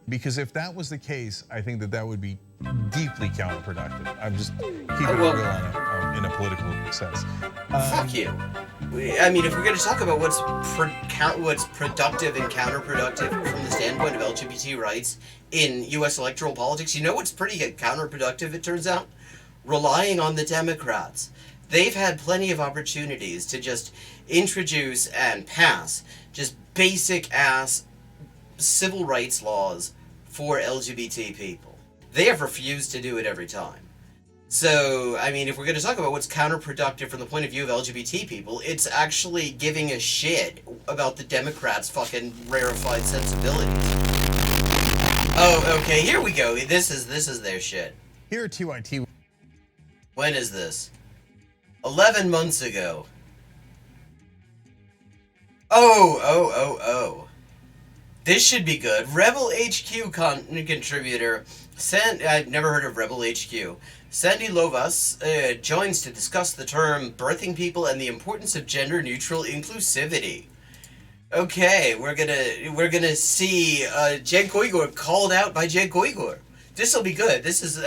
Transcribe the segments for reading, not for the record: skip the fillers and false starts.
Because if that was the case, I think that would be deeply counterproductive. I'm just keeping it real on it in a political sense. Fuck you. I mean, if we're going to talk about what's productive and counterproductive from the standpoint of LGBT rights in U.S. electoral politics, you know what's pretty counterproductive, it turns out? Relying on the Democrats. They've had plenty of opportunities to just introduce and pass just basic-ass civil rights laws for LGBT people. They have refused to do it every time. So, I mean, if we're going to talk about what's counterproductive from the point of view of LGBT people, it's actually giving a shit about the Democrats' fucking rarefied sensibilities. Oh, okay, here we go. This is their shit. Here at TYT. When is this? 11 months ago. Oh. This should be good. Rebel HQ contributor, I've never heard of Rebel HQ. Sandy Lovas joins to discuss the term birthing people and the importance of gender-neutral inclusivity. Okay, we're gonna see Cenk Uygur called out by Cenk Uygur. This will be good. This is.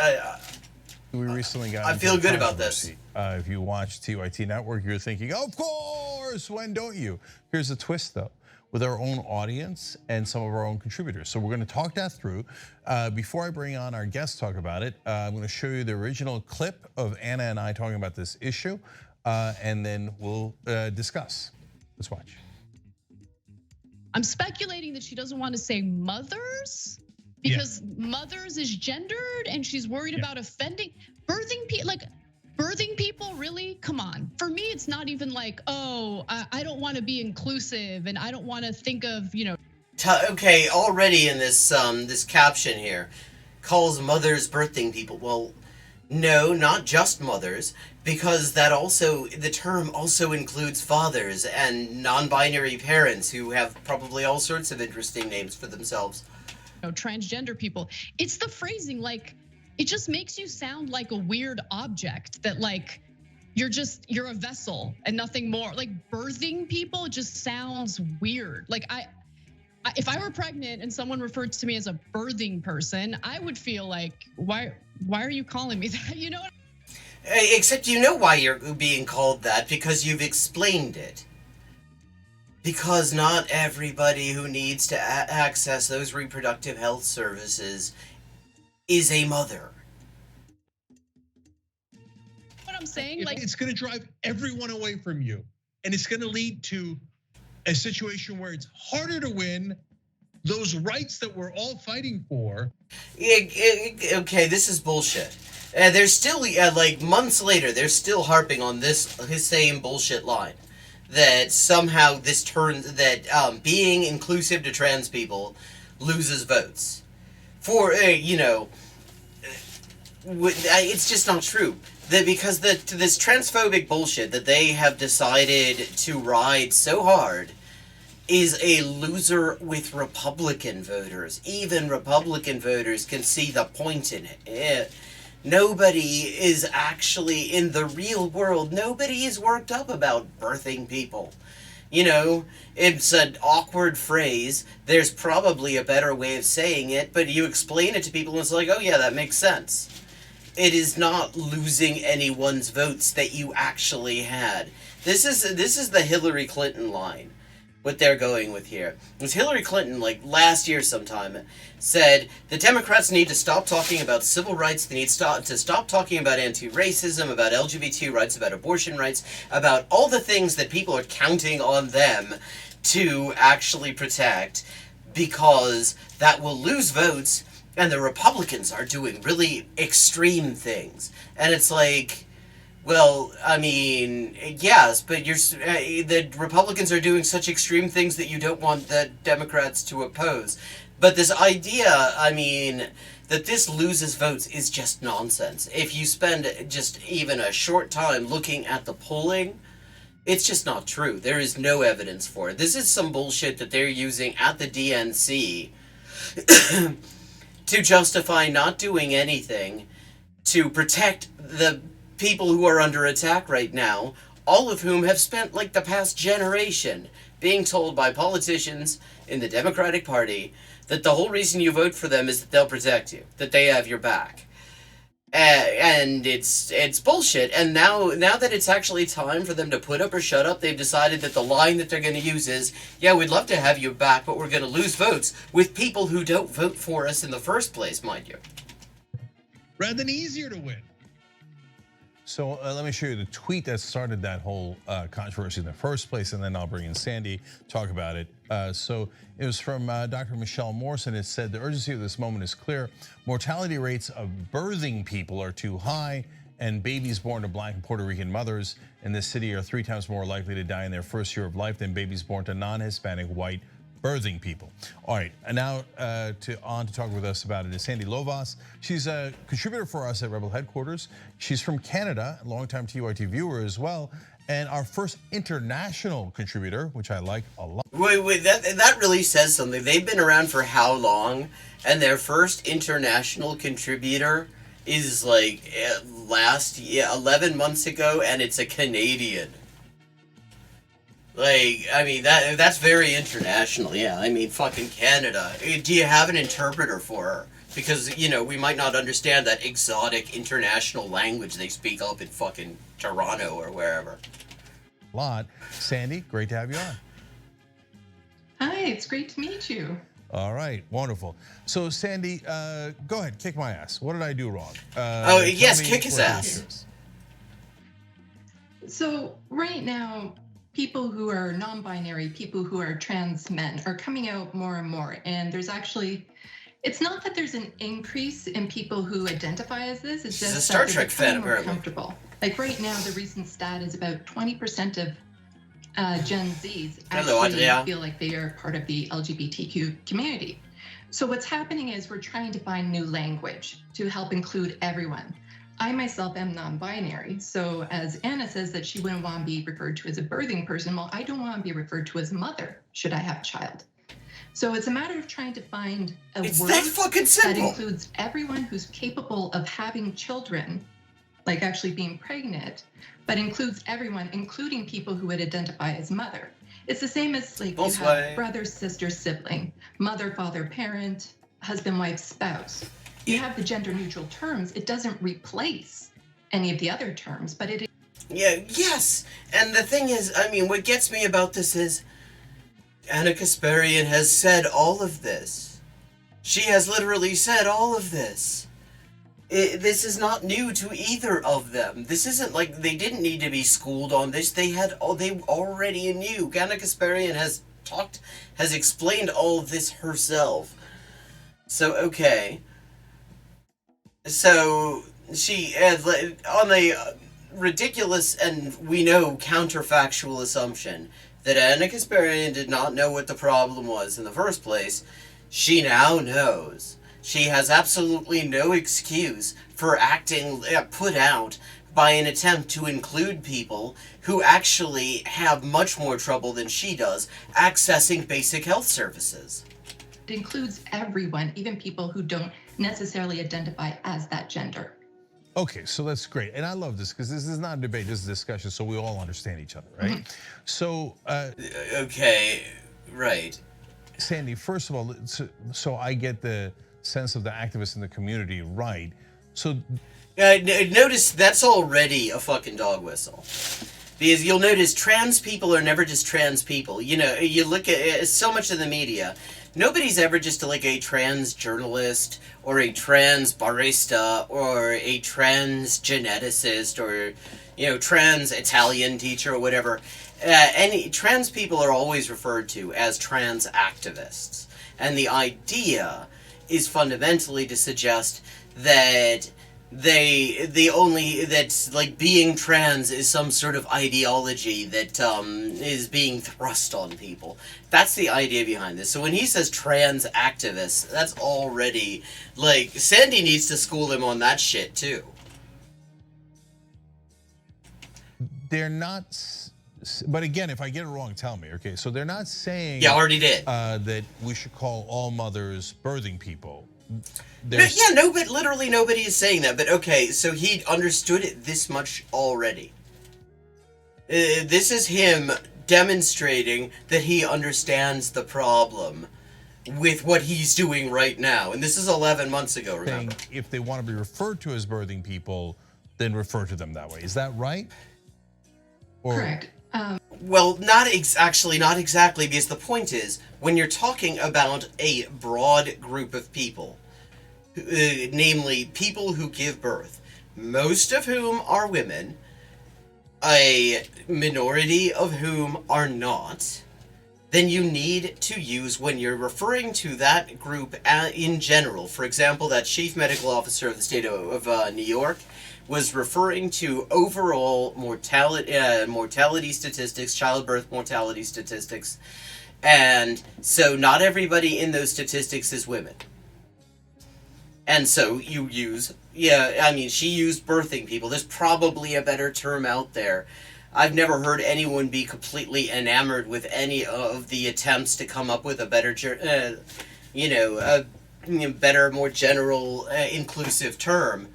We recently got. I feel good about this. If you watch TYT Network, you're thinking, of course. When don't you? Here's a twist, though. With our own audience and some of our own contributors. So we're gonna talk that through. Before I bring on our guests to talk about it, I'm gonna show you the original clip of Anna and I talking about this issue, and then we'll discuss. Let's watch. I'm speculating that she doesn't want to say mothers because mothers is gendered and she's worried about offending birthing people. Like, birthing people, really? Come on. For me, it's not even like, oh, I don't want to be inclusive and I don't want to think of, Okay, already in this this caption here, calls mothers birthing people. Well, no, not just mothers, because the term also includes fathers and non-binary parents who have probably all sorts of interesting names for themselves. Transgender people. It's the phrasing, like, it just makes you sound like a weird object that like you're a vessel and nothing more. Like birthing people just sounds weird. Like if I were pregnant and someone referred to me as a birthing person, I would feel like, why are you calling me that? You know what? Except you know why you're being called that, because you've explained it. Because not everybody who needs to access those reproductive health services is a mother. What I'm saying, like, it's going to drive everyone away from you, and it's going to lead to a situation where it's harder to win those rights that we're all fighting for. Okay, this is bullshit. They're still, like months later, they're still harping on his same bullshit line. That somehow this turns, that being inclusive to trans people loses votes. For, it's just not true. Because this transphobic bullshit that they have decided to ride so hard is a loser with Republican voters. Even Republican voters can see the point in it. Nobody is actually, in the real world, nobody is worked up about birthing people. It's an awkward phrase. There's probably a better way of saying it, but you explain it to people and it's like, oh yeah, that makes sense. It is not losing anyone's votes that you actually had. This is the Hillary Clinton line. What they're going with here. It was Hillary Clinton, like last year sometime, said the Democrats need to stop talking about civil rights. They need to stop talking about anti-racism, about LGBT rights, about abortion rights, about all the things that people are counting on them to actually protect, because that will lose votes, and the Republicans are doing really extreme things. And it's like, well, I mean, yes, but the Republicans are doing such extreme things that you don't want the Democrats to oppose. But this idea, I mean, that this loses votes is just nonsense. If you spend just even a short time looking at the polling, it's just not true. There is no evidence for it. This is some bullshit that they're using at the DNC to justify not doing anything to protect the people who are under attack right now, all of whom have spent like the past generation being told by politicians in the Democratic Party That the whole reason you vote for them is that they'll protect you, that they have your back. And it's bullshit. And now that it's actually time for them to put up or shut up, they've decided that the line that they're going to use is, yeah, we'd love to have you back, but we're going to lose votes with people who don't vote for us in the first place, mind you. Rather than easier to win. So let me show you the tweet that started that whole controversy in the first place, and then I'll bring in Sandy, talk about it. So it was from Dr. Michelle Morrison. It said, the urgency of this moment is clear. Mortality rates of birthing people are too high, and babies born to Black and Puerto Rican mothers in this city are 3 times more likely to die in their first year of life than babies born to non-Hispanic white birthing people. All right, and now to talk with us about it is Sandy Lovas. She's a contributor for us at Rebel Headquarters. She's from Canada, a longtime TYT viewer as well, and our first international contributor, which I like a lot. Wait, that really says something. They've been around for how long? And their first international contributor is like last year, 11 months ago, and it's a Canadian. Like, I mean, that's very international, yeah. I mean, fucking Canada. Do you have an interpreter for her? Because, you know, we might not understand that exotic international language they speak up in fucking Toronto or wherever. Lot. Sandy, great to have you on. Hi, it's great to meet you. All right, wonderful. So Sandy, go ahead, kick my ass. What did I do wrong? Yes, kick his ass. So right now, people who are non-binary, people who are trans men are coming out more and more. And there's actually, it's not that there's an increase in people who identify as this, it's just a Star that Trek they're fan, more apparently. comfortable. Like right now, the recent stat is about 20% of Gen Zs actually feel like they are part of the LGBTQ community. So what's happening is we're trying to find new language to help include everyone. I myself am non-binary, so as Anna says that she wouldn't want to be referred to as a birthing person, well, I don't want to be referred to as mother should I have a child. So it's a matter of trying to find a word that includes everyone who's capable of having children, like actually being pregnant, but includes everyone, including people who would identify as mother. It's the same as like you have brother, sister, sibling, mother, father, parent, husband, wife, spouse. You have the gender neutral terms. It doesn't replace any of the other terms, but it. Yes. And the thing is, I mean, what gets me about this is Anna Kasparian has said all of this. She has literally said all of this. This is not new to either of them. This isn't like they didn't need to be schooled on this. They already knew. Anna Kasparian has explained all of this herself. So, okay. So, she, on a ridiculous and we know counterfactual assumption that Anna Kasparian did not know what the problem was in the first place, she now knows. She has absolutely no excuse for acting put out by an attempt to include people who actually have much more trouble than she does accessing basic health services. It includes everyone, even people who don't necessarily identify as that gender. Okay, so that's great. And I love this because this is not a debate, this is a discussion, so we all understand each other, right? Mm-hmm. So, okay, right. Sandy, first of all, so I get the sense of the activists in the community, right? So, notice that's already a fucking dog whistle. Because you'll notice trans people are never just trans people. You know, you look at so much of the media, nobody's ever just like a trans journalist or a trans barista or a trans geneticist or, you know, trans Italian teacher or whatever. Any trans people are always referred to as trans activists. And the idea is fundamentally to suggest that that's like being trans is some sort of ideology that is being thrust on people. That's the idea behind this. So when he says trans activists, that's already like Sandy needs to school him on that shit too. They're not, but again, if I get it wrong, tell me. Okay, so they're not saying already did that we should call all mothers birthing people. But literally nobody is saying that. But okay, so he understood it this much already. This is him demonstrating that he understands the problem. with what he's doing right now. And this is 11 months ago, remember? If they want to be referred to as birthing people, then refer to them that way. Is that right? Correct. Well, actually not exactly, because the point is, when you're talking about a broad group of people, namely people who give birth, most of whom are women, a minority of whom are not, then you need to use, when you're referring to that group in general, for example, that chief medical officer of the state of New York was referring to overall mortality statistics, childbirth mortality statistics, and so not everybody in those statistics is women. And so you use, she used birthing people. There's probably a better term out there. I've never heard anyone be completely enamored with any of the attempts to come up with a better, better, more general, inclusive term.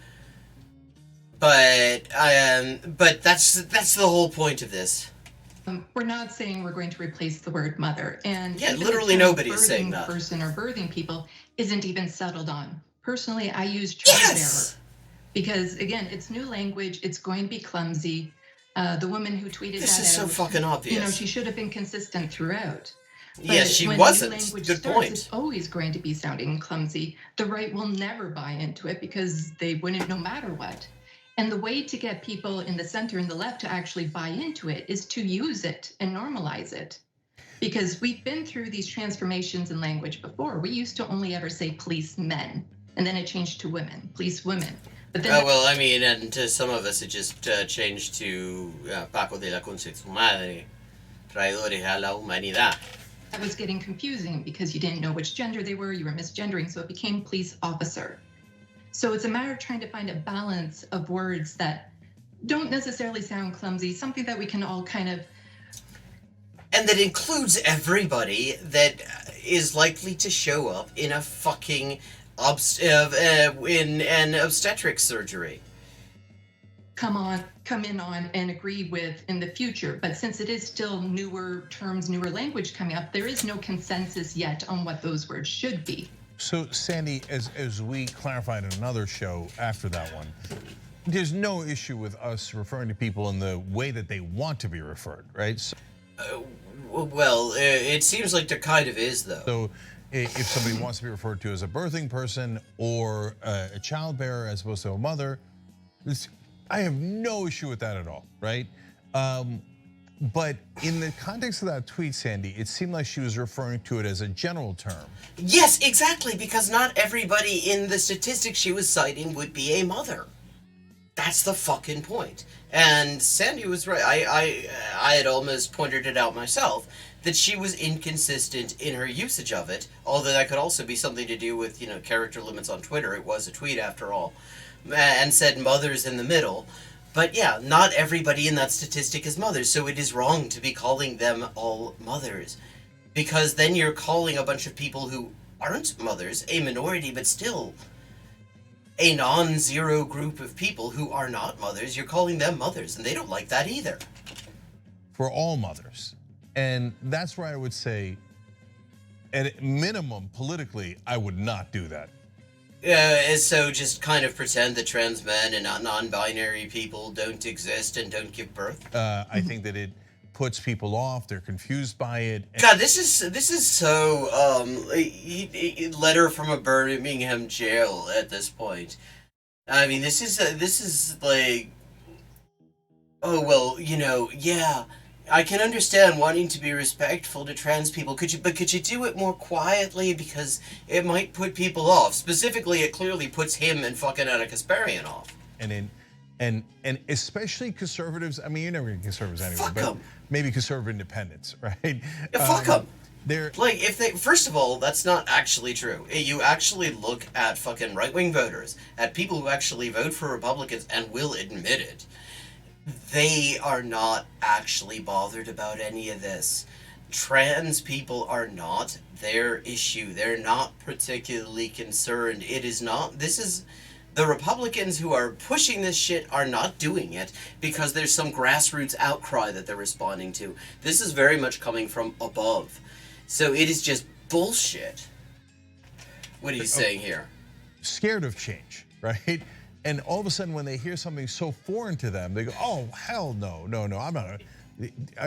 But that's the whole point of this. We're not saying we're going to replace the word mother, and literally nobody's saying that. Person or birthing people isn't even settled on. Personally, I use childbearer because again, it's new language. It's going to be clumsy. The woman who tweeted this that is so fucking obvious. She should have been consistent throughout. Yes, she wasn't. Good point. It's always going to be sounding clumsy. The right will never buy into it because they wouldn't no matter what. And the way to get people in the center and the left to actually buy into it is to use it and normalize it. Because we've been through these transformations in language before. We used to only ever say policemen, and then it changed to women, police women. But then and to some of us it just changed to Paco de la Concha de su madre, traidores a la humanidad. That was getting confusing because you didn't know which gender they were, you were misgendering, so it became police officer. So it's a matter of trying to find a balance of words that don't necessarily sound clumsy, something that we can all kind of... And that includes everybody that is likely to show up in a fucking in an obstetric surgery. Come in on and agree with in the future. But since it is still newer terms, newer language coming up, there is no consensus yet on what those words should be. So Sandy, as we clarified in another show after that one, there's no issue with us referring to people in the way that they want to be referred, right? So, it seems like there kind of is, though. So if somebody wants to be referred to as a birthing person or a childbearer as opposed to a mother, I have no issue with that at all, right? But in the context of that tweet, Sandy, it seemed like she was referring to it as a general term. Yes, exactly, because not everybody in the statistics she was citing would be a mother. That's the fucking point. And Sandy was right. I had almost pointed it out myself, that she was inconsistent in her usage of it, although that could also be something to do with, character limits on Twitter. It was a tweet after all, and said mothers in the middle. But yeah, not everybody in that statistic is mothers, so it is wrong to be calling them all mothers. Because then you're calling a bunch of people who aren't mothers, a minority, but still a non-zero group of people who are not mothers, you're calling them mothers, and they don't like that either. For all mothers. And that's where I would say, at minimum, politically, I would not do that. So just kind of pretend that trans men and non-binary people don't exist and don't give birth? I think that it puts people off, they're confused by it. God, this is so, letter from a Birmingham jail at this point. I mean, this is like, oh, well, yeah, I can understand wanting to be respectful to trans people. Could you do it more quietly, because it might put people off. Specifically, it clearly puts him and fucking Anna Kasparian off. And especially conservatives. I mean, you're never gonna get conservatives anyway. Fuck but 'em. Maybe conservative independents, right? Yeah, fuck them. They're like, if they, first of all, that's not actually true. You actually look at fucking right-wing voters, at people who actually vote for Republicans and will admit it. They are not actually bothered about any of this. Trans people are not their issue. They're not particularly concerned. It is not, the Republicans who are pushing this shit are not doing it because there's some grassroots outcry that they're responding to. This is very much coming from above. So it is just bullshit. What are you saying here? Scared of change, right? And all of a sudden, when they hear something so foreign to them, they go, "Oh, hell no, no, no! I'm not.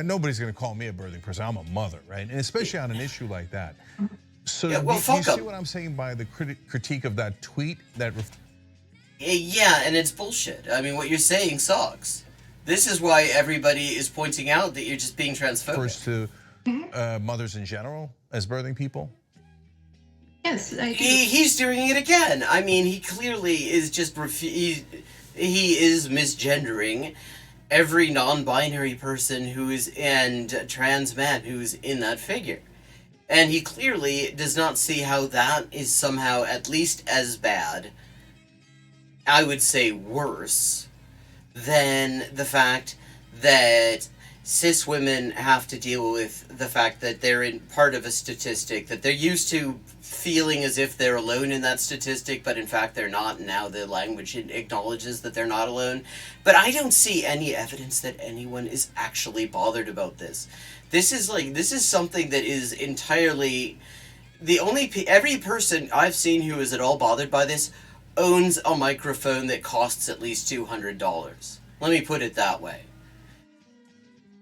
Nobody's going to call me a birthing person. I'm a mother, right?" And especially on an issue like that. So, Yeah, well, do you see fuck 'em. what I'm saying by the critique of that tweet? Yeah, and it's bullshit. I mean, what you're saying sucks. This is why everybody is pointing out that you're just being transphobic. Refers to mothers in general as birthing people. Yes, I do. He's doing it again. I mean, he clearly is just he is misgendering every non-binary person and trans man who's in that figure. And he clearly does not see how that is somehow at least as bad, I would say worse, than the fact that cis women have to deal with the fact that they're in part of a statistic, that they're used to feeling as if they're alone in that statistic, but in fact they're not. Now the language acknowledges that they're not alone. But I don't see any evidence that anyone is actually bothered about this. This is something that is entirely every person I've seen who is at all bothered by this owns a microphone that costs at least $200. Let me put it that way.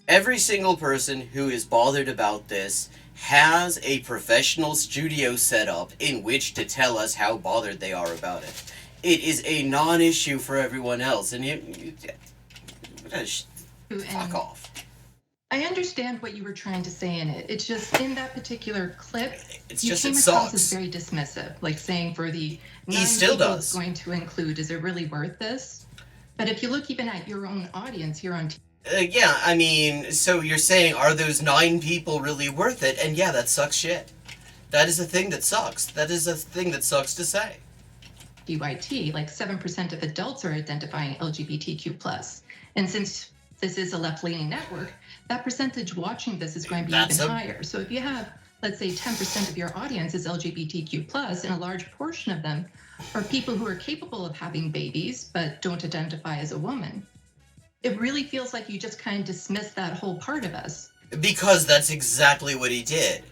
Every single person who is bothered about this has a professional studio set up in which to tell us how bothered they are about it. It is a non-issue for everyone else, and fuck off. I understand what you were trying to say in it. It's just in that particular clip, you came it across sucks. as very dismissive, like saying for the He still people does. it's going to include, is it really worth this? But if you look even at your own audience here on Yeah, I mean, so you're saying, are those 9 people really worth it? And yeah, that sucks shit. That is a thing that sucks. That is a thing that sucks to say. DYT, like 7% of adults are identifying LGBTQ+. And since this is a left-leaning network, that percentage watching this is going to be even higher. So if you have, let's say 10% of your audience is LGBTQ+, and a large portion of them are people who are capable of having babies, but don't identify as a woman, it really feels like you just kind of dismiss that whole part of us. Because that's exactly what he did.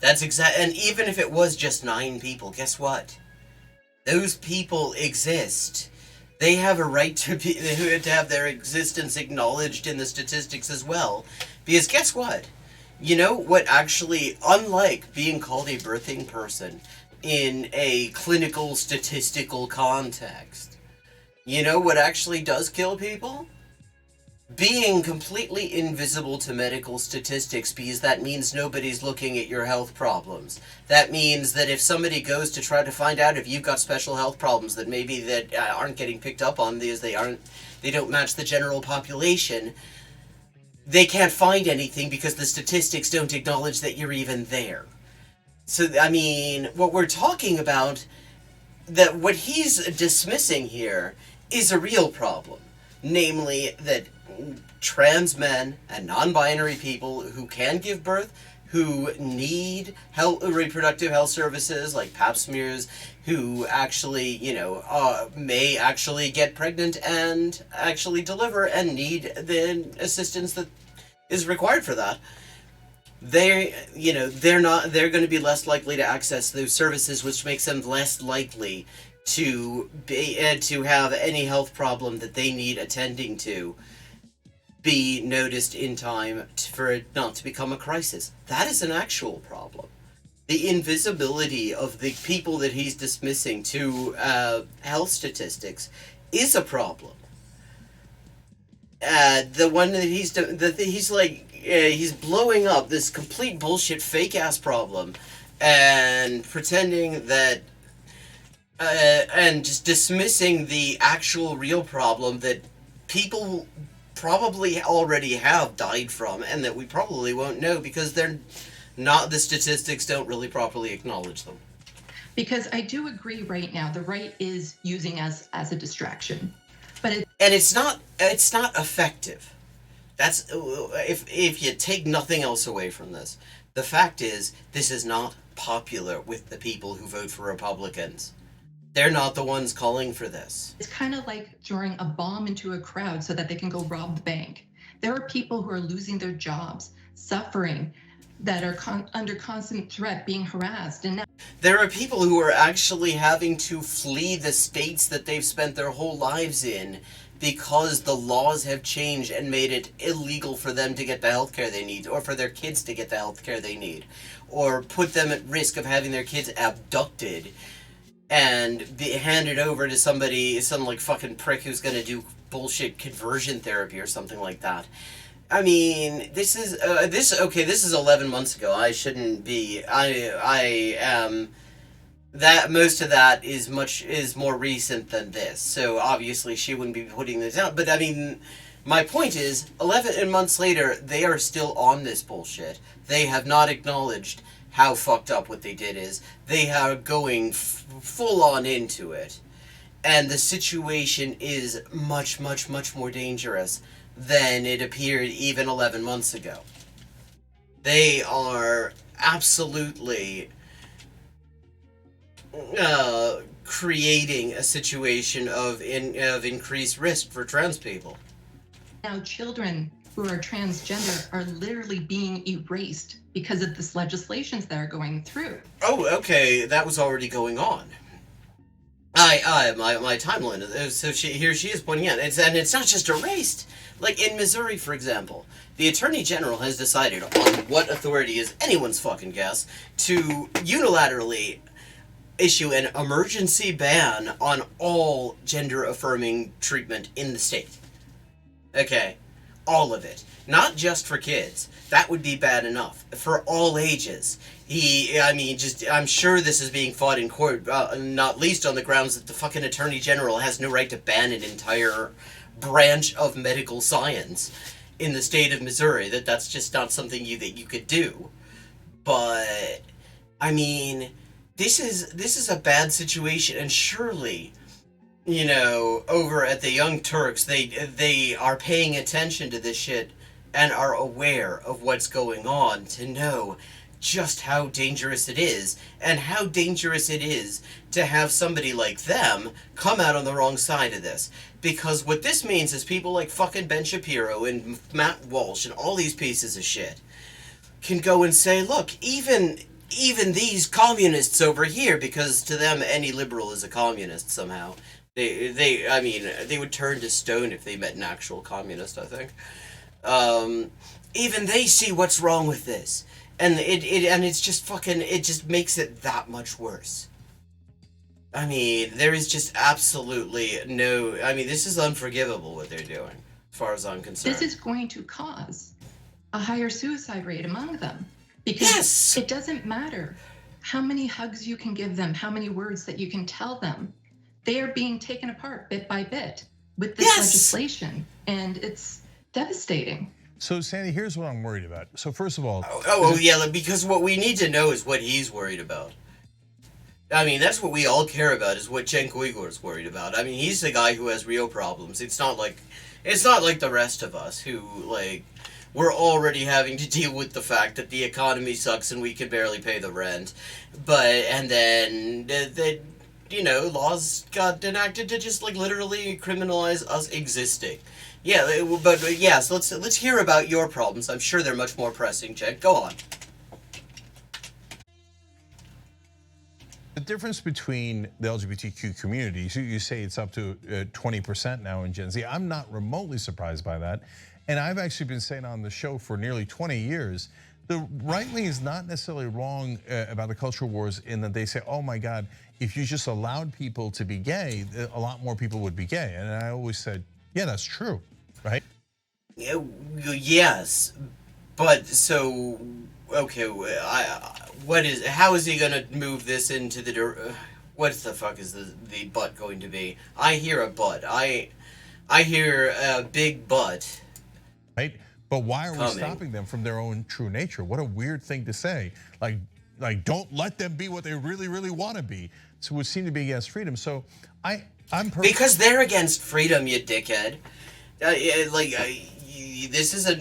And even if it was just 9 people, guess what? Those people exist. They have a right to have their existence acknowledged in the statistics as well. Because guess what? You know what actually, unlike being called a birthing person in a clinical statistical context, you know what actually does kill people? Being completely invisible to medical statistics, because that means nobody's looking at your health problems. That means that if somebody goes to try to find out if you've got special health problems that maybe that aren't getting picked up on because they don't match the general population, they can't find anything because the statistics don't acknowledge that you're even there. So, I mean, what we're talking about, that what he's dismissing here is a real problem. Namely, that trans men and non-binary people who can give birth, who need reproductive health services like pap smears, who actually, may actually get pregnant and actually deliver and need the assistance that is required for that. They're going to be less likely to access those services, which makes them less likely to have any health problem that they need attending to be noticed in time for it not to become a crisis. That is an actual problem. The invisibility of the people that he's dismissing to health statistics is a problem. The one that he's blowing up this complete bullshit fake ass problem and pretending that and just dismissing the actual real problem that people probably already have died from and that we probably won't know because the statistics don't really properly acknowledge them. Because I do agree right now, the right is using us as a distraction. But it's not effective. That's if you take nothing else away from this. The fact is, this is not popular with the people who vote for Republicans. They're not the ones calling for this. It's kind of like throwing a bomb into a crowd so that they can go rob the bank. There are people who are losing their jobs, suffering, that are under constant threat, being harassed. And now There are people who are actually having to flee the states that they've spent their whole lives in because the laws have changed and made it illegal for them to get the health care they need, or for their kids to get the health care they need, or put them at risk of having their kids abducted and be handed over to somebody, some like fucking prick who's gonna do bullshit conversion therapy or something like that. I mean, this is 11 months ago. I shouldn't be. I am. That most of that is more recent than this. So obviously she wouldn't be putting this out. But I mean, my point is, 11 months later, they are still on this bullshit. They have not acknowledged how fucked up what they did is. They are going full on into it, and the situation is much, much, much more dangerous than it appeared even 11 months ago. They are absolutely creating a situation of increased risk for trans people. Now, children who are transgender are literally being erased because of this legislation that are going through. Oh, okay, that was already going on. My timeline. So here she is pointing out, and it's not just erased. Like in Missouri, for example, the Attorney General has decided, on what authority is anyone's fucking guess, to unilaterally issue an emergency ban on all gender-affirming treatment in the state. Okay, all of it. Not just for kids. That would be bad enough. For all ages. I'm sure this is being fought in court, not least on the grounds that the fucking Attorney General has no right to ban an entire branch of medical science in the state of Missouri. That's just not something that you could do. But I mean, this is a bad situation, and surely, you know, over at the Young Turks, they are paying attention to this shit and are aware of what's going on to know just how dangerous it is, and how dangerous it is to have somebody like them come out on the wrong side of this. Because what this means is people like fucking Ben Shapiro and Matt Walsh and all these pieces of shit can go and say, look, even these communists over here, because to them any liberal is a communist somehow. They would turn to stone if they met an actual communist, I think. Even they see what's wrong with this. And it's just fucking, it just makes it that much worse. I mean, there is just absolutely no, I mean, this is unforgivable what they're doing, as far as I'm concerned. This is going to cause a higher suicide rate among them. Because It doesn't matter how many hugs you can give them, how many words that you can tell them. They are being taken apart bit by bit with this legislation, and it's devastating. So, Sandy, here's what I'm worried about. So, first of all... Yeah, because what we need to know is what he's worried about. I mean, that's what we all care about, is what Cenk is worried about. I mean, he's the guy who has real problems. It's not like the rest of us who, like, we're already having to deal with the fact that the economy sucks and we can barely pay the rent. And then, laws got enacted to just, like, literally criminalize us existing. Yeah, but so let's hear about your problems. I'm sure they're much more pressing, Cenk. Go on. The difference between the LGBTQ community, you say it's up to 20% now in Gen Z. I'm not remotely surprised by that. And I've actually been saying on the show for nearly 20 years, the right wing is not necessarily wrong about the cultural wars in that they say, oh my God, if you just allowed people to be gay, a lot more people would be gay. And I always said, yeah, that's true, right? Yes, but so, okay, how is he gonna move this into the, what the fuck is the butt going to be? I hear a butt, I hear a big butt. Right, but why are we stopping them from their own true nature? What a weird thing to say. Like don't let them be what they really, really want to be. So it would seem to be against freedom. So because they're against freedom, you dickhead. This is a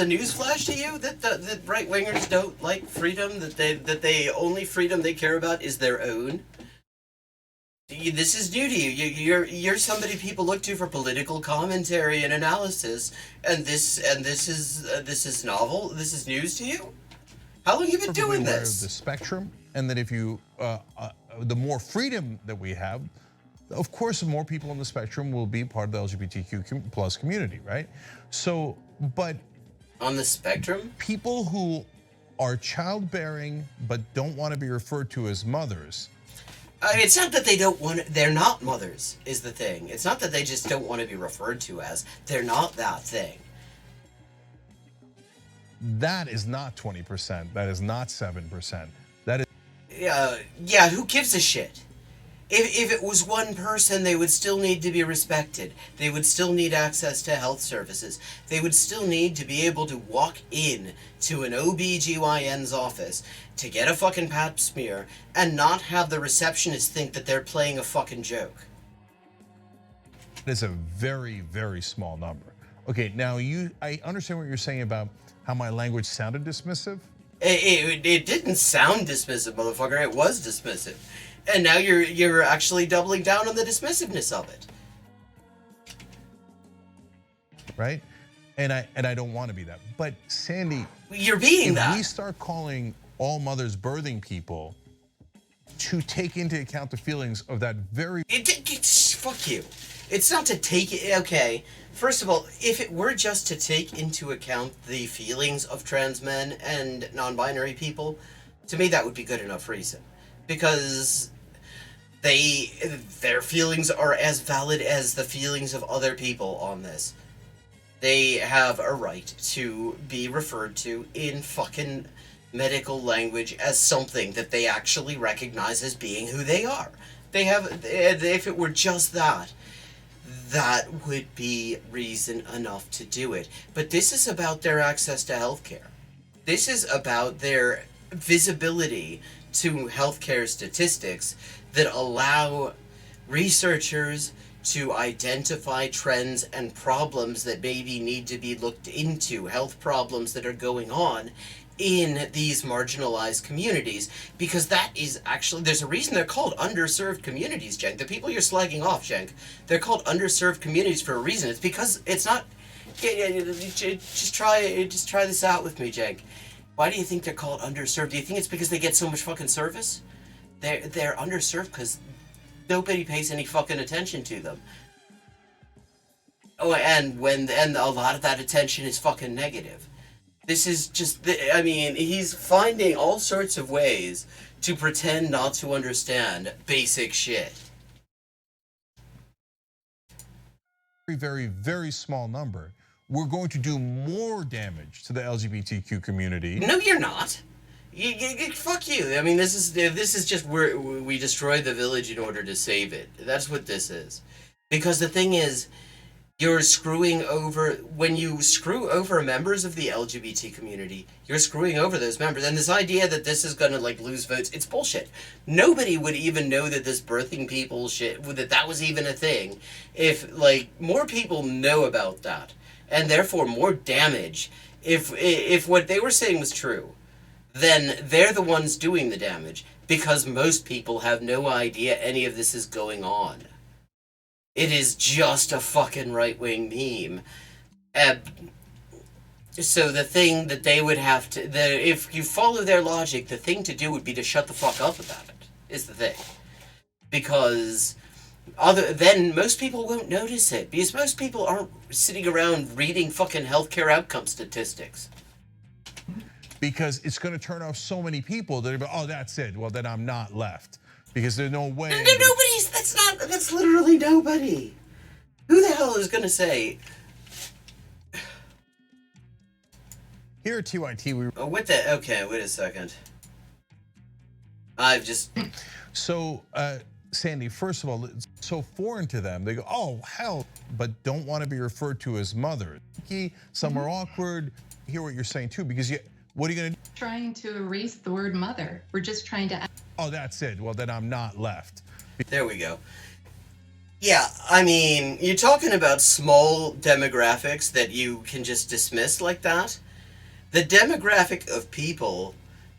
newsflash to you that right wingers don't like freedom. That they only freedom they care about is their own. This is new to you. You're somebody people look to for political commentary and analysis, and this is novel. This is news to you. How long have you been perfectly doing aware this? of the spectrum, and that if you, the more freedom that we have, of course, more people on the spectrum will be part of the LGBTQ plus community, right? So, but On the spectrum? people who are childbearing but don't want to be referred to as mothers. It's not that they don't want. They're not mothers. Is the thing. It's not that they just don't want to be referred to as. They're not that thing. That is not 20%. That is not 7%. That is. Yeah. Who gives a shit? If it was one person, they would still need to be respected. They would still need access to health services. They would still need to be able to walk in to an OBGYN's office to get a fucking pap smear and not have the receptionist think that they're playing a fucking joke. That is a very, very small number. Okay, now I understand what you're saying about how my language sounded dismissive. It didn't sound dismissive, motherfucker. It was dismissive. And now you're actually doubling down on the dismissiveness of it. Right? And I don't want to be that. But Sandy, you're being that. If we start calling all mothers birthing people to take into account the feelings of that very fuck you. It's not to take it. Okay. First of all, if it were just to take into account the feelings of trans men and non-binary people, to me that would be good enough reason. Because their feelings are as valid as the feelings of other people on this. They have a right to be referred to in fucking medical language as something that they actually recognize as being who they are. If it were just that, that would be reason enough to do it. But this is about their access to healthcare. This is about their visibility to healthcare statistics that allow researchers to identify trends and problems that maybe need to be looked into, health problems that are going on in these marginalized communities, because that is actually, there's a reason they're called underserved communities, Cenk. The people you're slagging off, Cenk, they're called underserved communities for a reason. It's because it's not, just try this out with me, Cenk. Why do you think they're called underserved? Do you think it's because they get so much fucking service? They're underserved because nobody pays any fucking attention to them. Oh, and a lot of that attention is fucking negative. This is just, I mean, he's finding all sorts of ways to pretend not to understand basic shit. very, very, very small number. We're going to do more damage to the LGBTQ community. No, you're not. Fuck you. I mean, this is just where we destroy the village in order to save it. That's what this is. Because the thing is, you're screwing over, when you screw over members of the LGBT community, you're screwing over those members. And this idea that this is gonna like lose votes, it's bullshit. Nobody would even know that this birthing people shit, that was even a thing, if like more people know about that, and therefore more damage. If what they were saying was true, then they're the ones doing the damage, because most people have no idea any of this is going on. It is just a fucking right-wing meme. So the thing that they would have to, if you follow their logic, the thing to do would be to shut the fuck up about it, is the thing. Because then most people won't notice it, because most people aren't sitting around reading fucking healthcare outcome statistics. Because it's going to turn off so many people that, oh, that's it. Well, then I'm not left. Because there's no way. Nobody's, that's literally nobody. Who the hell is going to say? Here at TYT, we. Oh, okay, wait a second. I've just. So, Sandy, first of all, it's so foreign to them. They go, oh, hell, but don't want to be referred to as mother. Some are awkward. Hear what you're saying too, because what are you going to do? Trying to erase the word mother. We're just trying to. Oh, that's it. Well, then I'm not left. There we go. Yeah, I mean, you're talking about small demographics that you can just dismiss like that. The demographic of people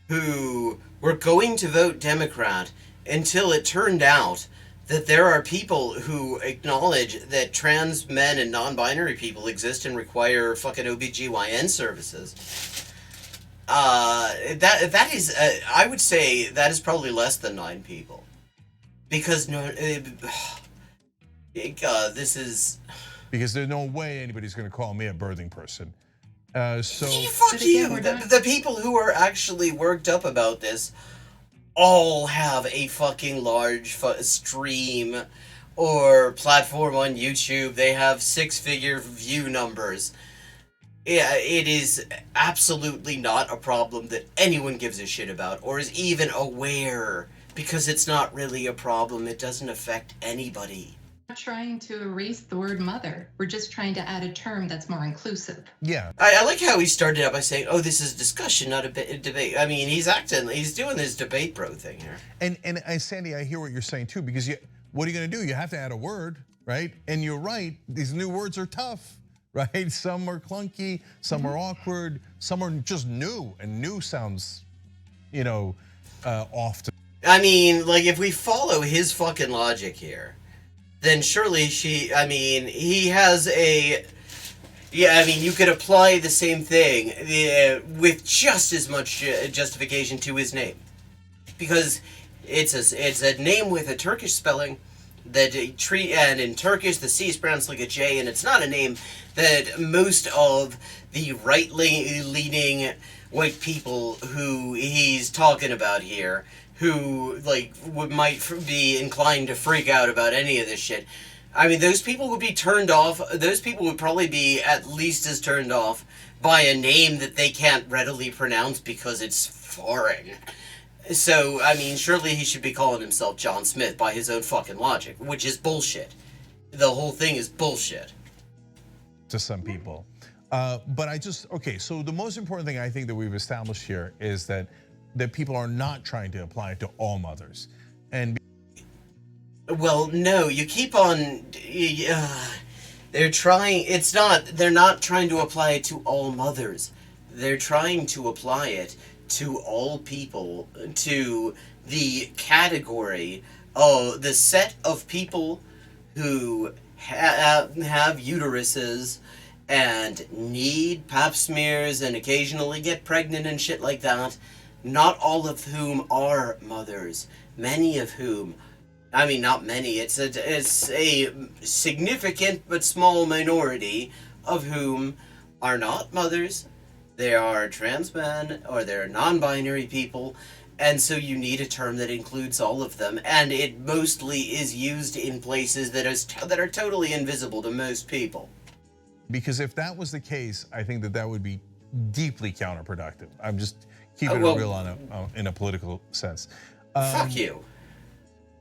who were going to vote Democrat until it turned out that there are people who acknowledge that trans men and non-binary people exist and require fucking OBGYN services. that is, I would say that is probably less than 9 people, because this is because there's no way anybody's going to call me a birthing person. So fuck you. The people who are actually worked up about this all have a fucking large stream or platform on YouTube. They have 6-figure view numbers. Yeah, it is absolutely not a problem that anyone gives a shit about or is even aware, because it's not really a problem. It doesn't affect anybody. We're not trying to erase the word mother. We're just trying to add a term that's more inclusive. Yeah. I like how he started out by saying, oh, this is discussion, not a debate. I mean, he's doing this debate bro thing here. And Sandy, I hear what you're saying too, because what are you going to do? You have to add a word, right? And you're right, these new words are tough. Right? Some are clunky, some are awkward, some are just new, and new sounds, often. I mean, like, if we follow his fucking logic here, then surely he has a, you could apply the same thing with just as much justification to his name, because it's a name with a Turkish spelling. And in Turkish the C is pronounced like a J, and it's not a name that most of the right-leaning white people who he's talking about here, who might be inclined to freak out about any of this shit. I mean, those people would be turned off. Those people would probably be at least as turned off by a name that they can't readily pronounce because it's foreign. So, I mean, surely he should be calling himself John Smith by his own fucking logic, which is bullshit. The whole thing is bullshit. To some people. But so the most important thing I think that we've established here is that people are not trying to apply it to all mothers. Well, no, you keep on, they're not trying to apply it to all mothers. They're trying to apply it to all people, to the category of the set of people who have uteruses and need pap smears and occasionally get pregnant and shit like that, not all of whom are mothers, many of whom, not many, it's a significant but small minority of whom are not mothers. They are trans men, or they're non-binary people, and so you need a term that includes all of them, and it mostly is used in places that are totally invisible to most people. Because if that was the case, I think that would be deeply counterproductive. I'm just keeping it real in a political sense. Fuck you.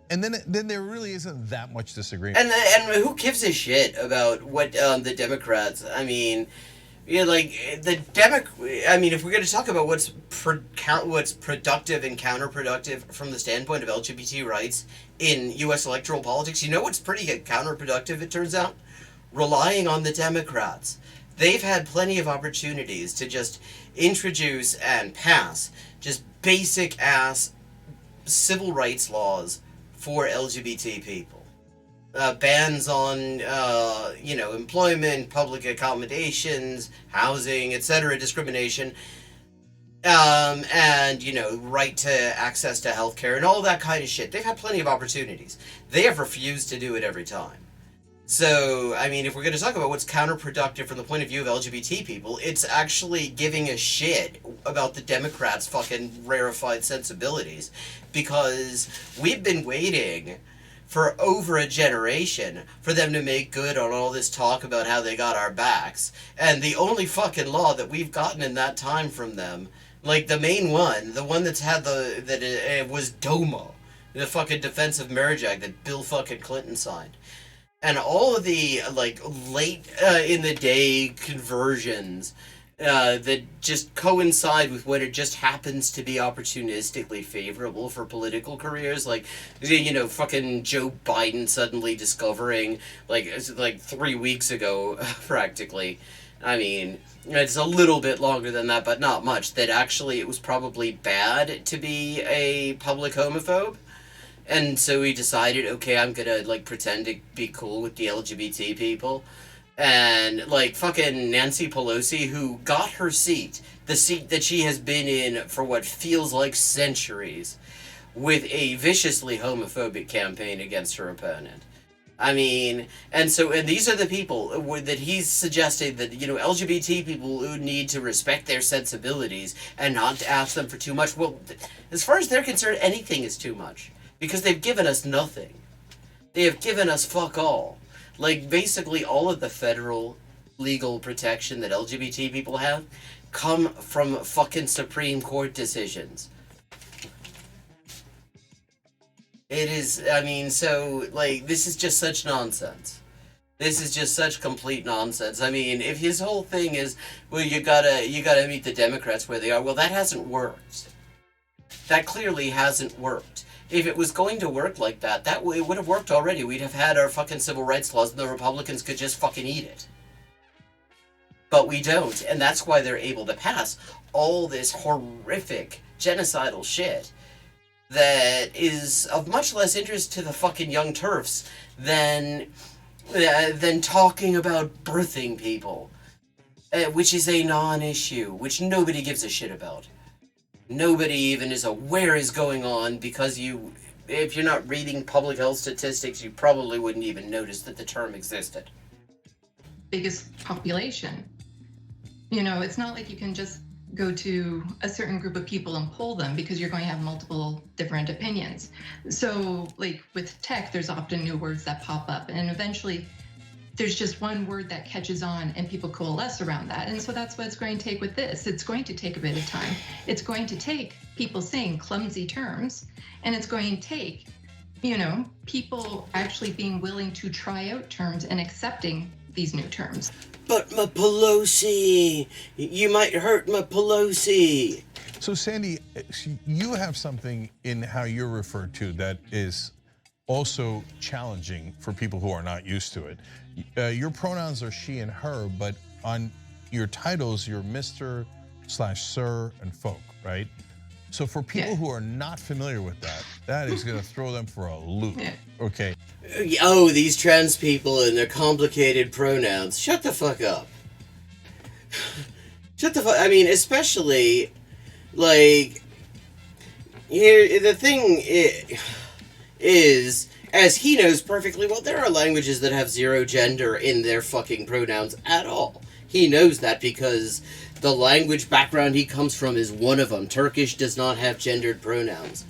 And then there really isn't that much disagreement. And who gives a shit about what the Democrats? I mean, if we're going to talk about what's productive and counterproductive from the standpoint of LGBT rights in U.S. electoral politics, what's pretty counterproductive, it turns out? Relying on the Democrats. They've had plenty of opportunities to just introduce and pass just basic ass civil rights laws for LGBT people. Bans on, employment, public accommodations, housing, etc., discrimination, and, right to access to healthcare and all that kind of shit. They've had plenty of opportunities. They have refused to do it every time. So, if we're going to talk about what's counterproductive from the point of view of LGBT people, it's actually giving a shit about the Democrats' fucking rarefied sensibilities, because we've been waiting for over a generation for them to make good on all this talk about how they got our backs. And the only fucking law that we've gotten in that time from them, like the main one, the one that's had it was DOMA, the fucking Defense of Marriage Act that Bill fucking Clinton signed. And all of the late in the day conversions that just coincide with when it just happens to be opportunistically favorable for political careers, fucking Joe Biden suddenly discovering, like 3 weeks ago, practically. It's a little bit longer than that, but not much, that actually it was probably bad to be a public homophobe. And so he decided, okay, I'm gonna pretend to be cool with the LGBT people. And, like, fucking Nancy Pelosi, who got her seat, the seat that she has been in for what feels like centuries, with a viciously homophobic campaign against her opponent. I mean, and these are the people that he's suggesting that, LGBT people who need to respect their sensibilities and not to ask them for too much. Well, as far as they're concerned, anything is too much. Because they've given us nothing. They have given us fuck all. Like, basically all of the federal legal protection that LGBT people have come from fucking Supreme Court decisions. It is, I mean, so, like, this is just such nonsense. This is just such complete nonsense. I mean, if his whole thing is, well, you gotta meet the Democrats where they are, well, that hasn't worked. That clearly hasn't worked. If it was going to work like that, it would have worked already. We'd have had our fucking civil rights laws and the Republicans could just fucking eat it. But we don't, and that's why they're able to pass all this horrific, genocidal shit that is of much less interest to the fucking Young Turks than talking about birthing people, which is a non-issue, which nobody gives a shit about. Nobody even is aware is going on because if you're not reading public health statistics, you probably wouldn't even notice that the term existed. Biggest population. It's not like you can just go to a certain group of people and poll them because you're going to have multiple different opinions. So, like with tech, there's often new words that pop up, and eventually there's just one word that catches on and people coalesce around that. And so that's what it's going to take with this. It's going to take a bit of time. It's going to take people saying clumsy terms, and it's going to take, people actually being willing to try out terms and accepting these new terms. But my Pelosi, you might hurt my Pelosi. So Sandy, you have something in how you're referred to that is also challenging for people who are not used to it. Your pronouns are she and her, but on your titles, you're Mr. / Sir and folk, right? So for people who are not familiar with that is gonna throw them for a loop, okay? Oh, these trans people and their complicated pronouns. Shut the fuck up. Shut the fuck, I mean, especially, like, here, the thing is, as he knows perfectly well, there are languages that have zero gender in their fucking pronouns at all. He knows that because the language background he comes from is one of them. Turkish does not have gendered pronouns.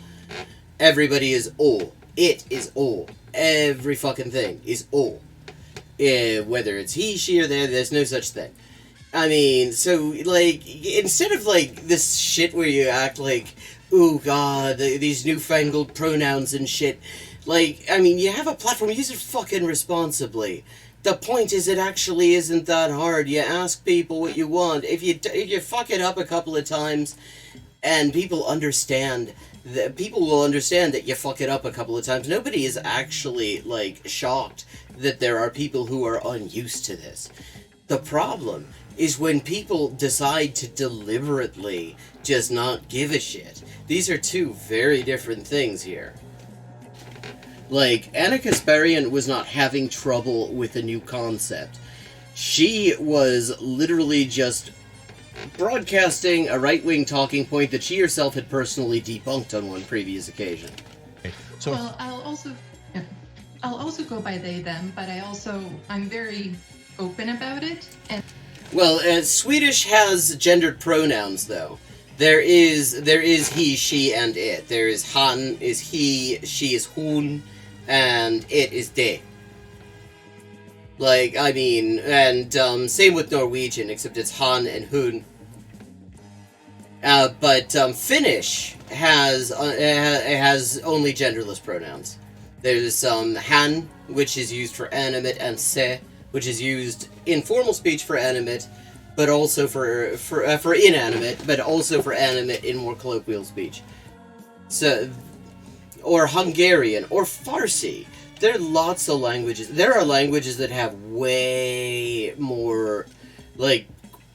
Everybody is o. It is o. Every fucking thing is o. Whether it's he, she, or there's no such thing. I mean, so, like, instead of, like, this shit where you act like, oh god, these newfangled pronouns and shit, like, I mean, you have a platform, use it fucking responsibly. The point is, it actually isn't that hard. You ask people what you want. If you fuck it up a couple of times, and people will understand that you fuck it up a couple of times. Nobody is actually, like, shocked that there are people who are unused to this. The problem is when people decide to deliberately just not give a shit. These are two very different things here. Like, Anna Kasparian was not having trouble with a new concept. She was literally just broadcasting a right-wing talking point that she herself had personally debunked on one previous occasion. So, well, I'll also go by they, them, but I'm very open about it. And well, Swedish has gendered pronouns, though. There is he, she, and it. There is han is he, she is hon, and it is de. Like, I mean, and same with Norwegian, except it's han and hun. But Finnish has only genderless pronouns. There's han, which is used for animate, and se, which is used in formal speech for animate, but also for inanimate, but also for animate in more colloquial speech. So, or Hungarian, or Farsi. There are lots of languages. There are languages that have way more, like,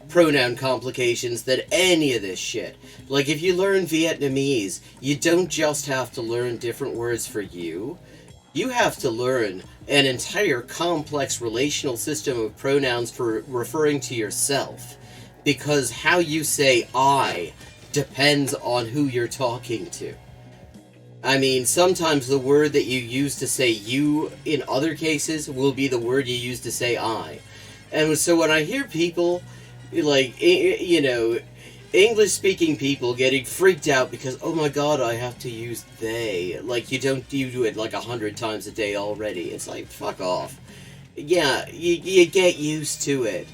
pronoun complications than any of this shit. Like, if you learn Vietnamese, you don't just have to learn different words for you. You have to learn an entire complex relational system of pronouns for referring to yourself, because how you say I depends on who you're talking to. I mean, sometimes the word that you use to say you in other cases will be the word you use to say I. And so when I hear people, like, you know, English-speaking people getting freaked out because, oh my god, I have to use they. Like, you do it like 100 times a day already. It's like, fuck off. Yeah, you get used to it.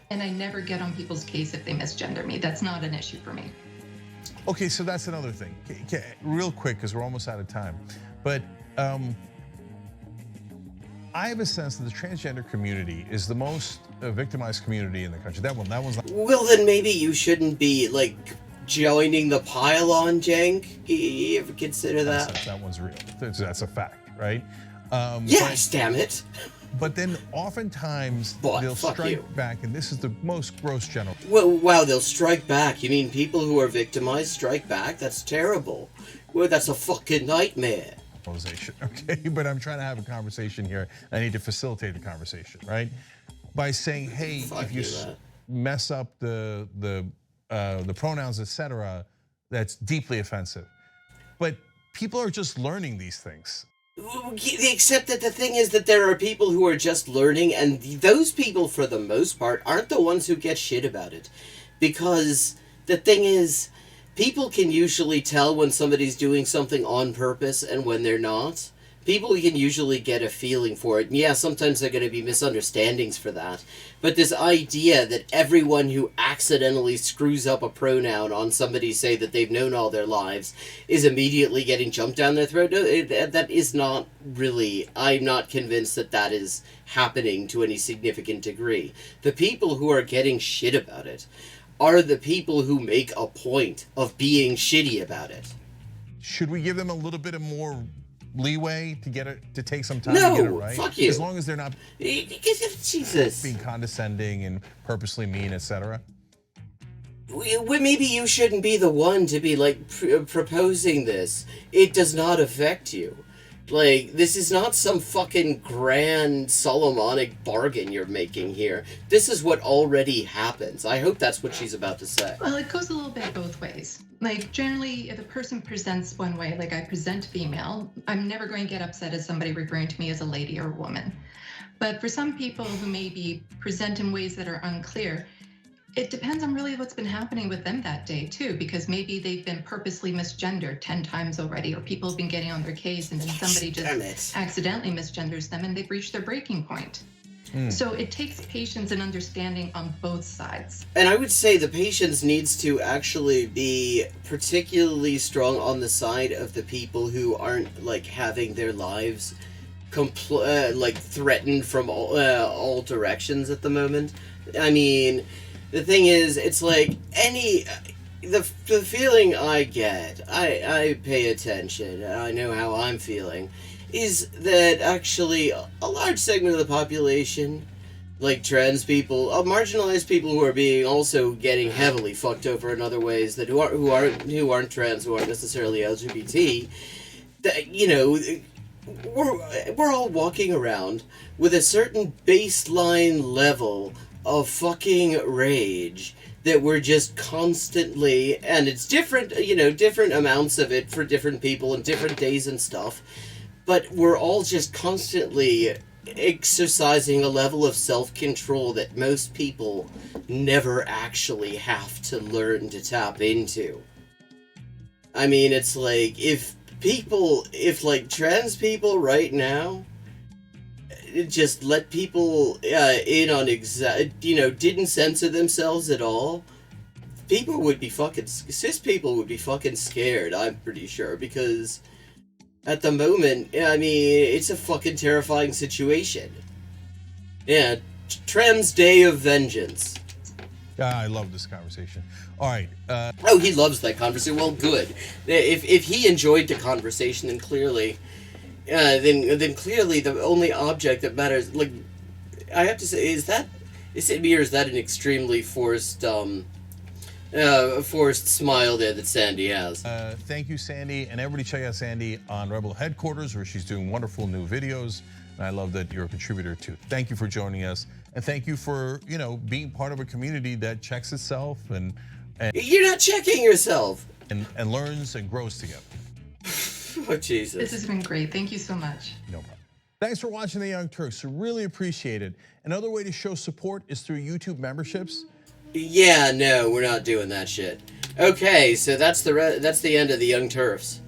And I never get on people's case if they misgender me. That's not an issue for me. Okay, so that's another thing. Real quick, because we're almost out of time. But I have a sense that the transgender community is the most victimized community in the country. That one's not. Well, then maybe you shouldn't be, like, joining the pile-on, Cenk. You ever consider that? That one's real. That's a fact, right? Yes, damn it. But then oftentimes they'll strike back, and this is the most gross general. Well, wow, they'll strike back. You mean people who are victimized strike back? That's terrible. Well, that's a fucking nightmare. Okay, but I'm trying to have a conversation here. I need to facilitate the conversation, right? By saying, hey, if you mess up the pronouns, etc., that's deeply offensive. But people are just learning these things. Except that the thing is that there are people who are just learning, and those people, for the most part, aren't the ones who get shit about it. Because the thing is, people can usually tell when somebody's doing something on purpose and when they're not. People can usually get a feeling for it. And yeah, sometimes there are going to be misunderstandings for that. But this idea that everyone who accidentally screws up a pronoun on somebody, say, that they've known all their lives, is immediately getting jumped down their throat, no, that is not really... I'm not convinced that that is happening to any significant degree. The people who are getting shit about it are the people who make a point of being shitty about it. Should we give them a little bit of more leeway to get it, to take some time to get it right? Fuck you. As long as they're not Jesus. being condescending and purposely mean, etc. Maybe you shouldn't be the one to be, like, proposing this. It does not affect you. Like, this is not some fucking grand Solomonic bargain you're making here. This is what already happens. I hope that's what she's about to say. Well, it goes a little bit both ways. Like, generally, if a person presents one way, like I present female, I'm never going to get upset as somebody referring to me as a lady or a woman. But for some people who maybe present in ways that are unclear, it depends on really what's been happening with them that day too, because maybe they've been purposely misgendered 10 times already, or people have been getting on their case and then somebody just accidentally misgenders them and they've reached their breaking point. So it takes patience and understanding on both sides. And I would say the patience needs to actually be particularly strong on the side of the people who aren't, like, having their lives like threatened from all directions at the moment. I mean, the thing is, it's like the feeling I get, I pay attention, and I know how I'm feeling, is that actually a large segment of the population, like trans people, marginalized people who are being also getting heavily fucked over in other ways, that who aren't trans, who aren't necessarily LGBT, that, you know, we're all walking around with a certain baseline level of fucking rage that we're just constantly, and it's different, you know, different amounts of it for different people and different days and stuff, but we're all just constantly exercising a level of self-control that most people never actually have to learn to tap into. I mean, it's like, if like trans people right now just let people in on didn't censor themselves at all, people would be fucking, cis people would be fucking scared, I'm pretty sure, because at the moment, I mean, it's a fucking terrifying situation. Yeah, Trans Day of Vengeance. I love this conversation. All right. Oh, he loves that conversation. Well, good. If he enjoyed the conversation, then clearly, then clearly the only object that matters, like, I have to say, is it me, or is that an extremely forced forced smile there that Sandy has. Thank you, Sandy, and everybody check out Sandy on Rebel Headquarters, where she's doing wonderful new videos. And I love that you're a contributor too. Thank you for joining us, and thank you for being part of a community that checks itself and you're not checking yourself and learns and grows together. Oh Jesus! This has been great. Thank you so much. No problem. Thanks for watching the Young Turks. Really appreciate it. Another way to show support is through YouTube memberships. Yeah, no, we're not doing that shit. Okay, so that's the end of the Young Turks.